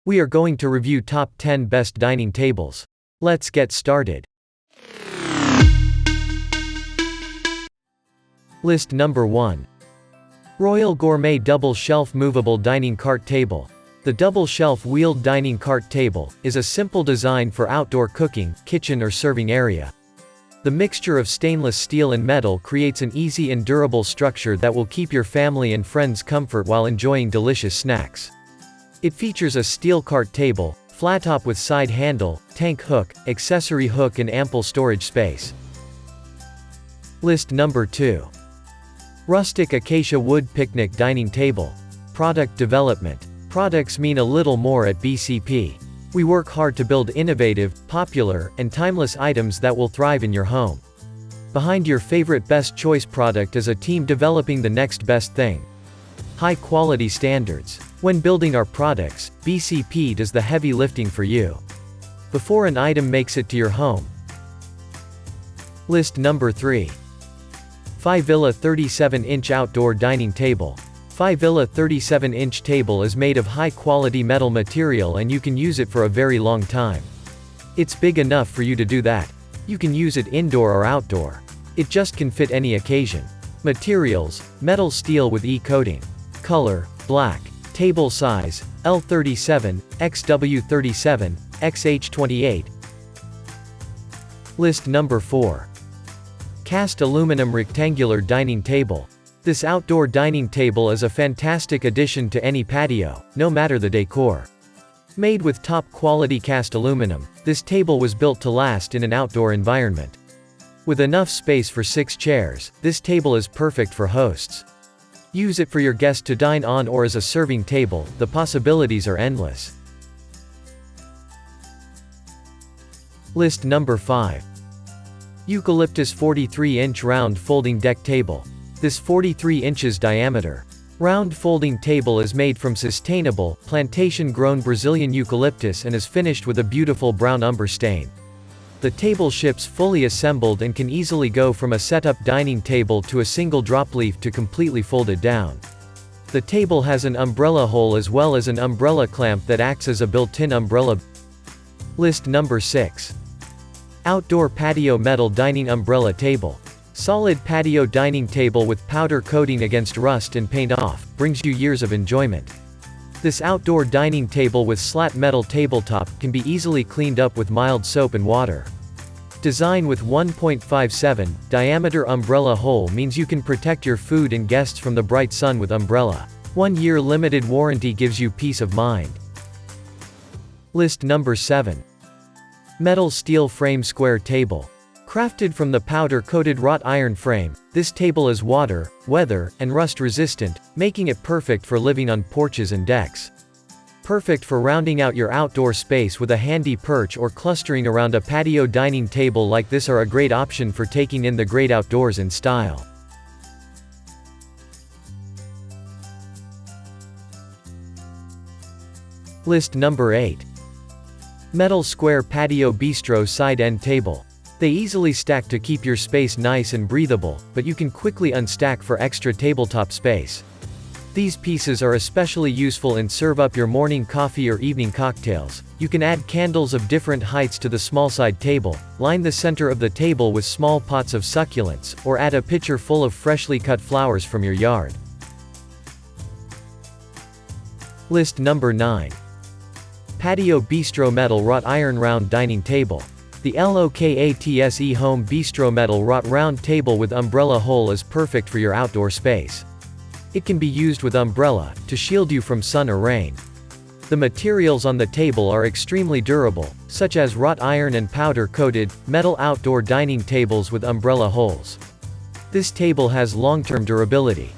We are going to review top 10 best dining tables. Let's get started. List number 1. Royal Gourmet Double Shelf Movable Dining Cart Table. The double shelf wheeled dining cart table is a simple design for outdoor cooking, kitchen or serving area. The mixture of stainless steel and metal creates an easy and durable structure that will keep your family and friends comfort while enjoying delicious snacks. It features a steel cart table, flat top with side handle, tank hook, accessory hook and ample storage space. List number 2. Rustic Acacia Wood Picnic Dining Table. Product Development. Products mean a little more at BCP. We work hard to build innovative, popular, and timeless items that will thrive in your home. Behind your favorite best choice product is a team developing the next best thing. High quality standards. When building our products, BCP does the heavy lifting for you. Before an item makes it to your home. List number 3. Fivilla 37-inch Outdoor Dining Table. Fivilla 37-inch table is made of high-quality metal material and you can use it for a very long time. It's big enough for you to do that. You can use it indoor or outdoor. It just can fit any occasion. Materials: metal steel with E-coating. Color: black. Table size: L37, XW37, XH28. List number 4. Cast Aluminum Rectangular Dining Table. This outdoor dining table is a fantastic addition to any patio, no matter the decor. Made with top-quality cast aluminum, this table was built to last in an outdoor environment. With enough space for 6 chairs, this table is perfect for hosts. Use it for your guests to dine on or as a serving table, the possibilities are endless. List number 5. Eucalyptus 43-inch Round Folding Deck Table. This 43 inches diameter round folding table is made from sustainable, plantation-grown Brazilian eucalyptus and is finished with a beautiful brown umber stain. The table ships fully assembled and can easily go from a set-up dining table to a single drop leaf to completely folded down. The table has an umbrella hole as well as an umbrella clamp that acts as a built-in umbrella. List number 6. Outdoor Patio Metal Dining Umbrella Table. Solid patio dining table with powder coating against rust and paint off, brings you years of enjoyment. This outdoor dining table with slat metal tabletop can be easily cleaned up with mild soap and water. Design with 1.57 diameter umbrella hole means you can protect your food and guests from the bright sun with umbrella. 1-year limited warranty gives you peace of mind. List number 7. Metal Steel Frame Square Table. Crafted from the powder-coated wrought iron frame, this table is water, weather, and rust-resistant, making it perfect for living on porches and decks. Perfect for rounding out your outdoor space with a handy perch or clustering around a patio dining table like this are a great option for taking in the great outdoors in style. List number 8. Metal Square Patio Bistro Side-End Table. They easily stack to keep your space nice and breathable, but you can quickly unstack for extra tabletop space. These pieces are especially useful in serve up your morning coffee or evening cocktails. You can add candles of different heights to the small side table, line the center of the table with small pots of succulents, or add a pitcher full of freshly cut flowers from your yard. List number 9. Patio Bistro Metal Wrought Iron Round Dining Table. The LOKATSE Home Bistro Metal Wrought Round Table with umbrella hole is perfect for your outdoor space. It can be used with umbrella, to shield you from sun or rain. The materials on the table are extremely durable, such as wrought iron and powder-coated, metal outdoor dining tables with umbrella holes. This table has long-term durability.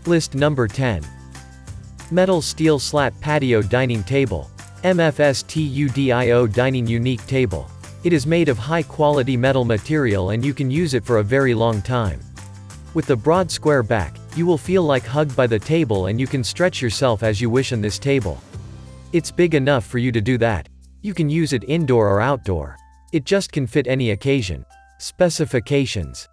List number 10. Metal Steel Slat Patio Dining Table. MFSTUDIO Dining Unique Table. It is made of high-quality metal material and you can use it for a very long time. With the broad square back, you will feel like hugged by the table and you can stretch yourself as you wish on this table. It's big enough for you to do that. You can use it indoor or outdoor. It just can fit any occasion. Specifications.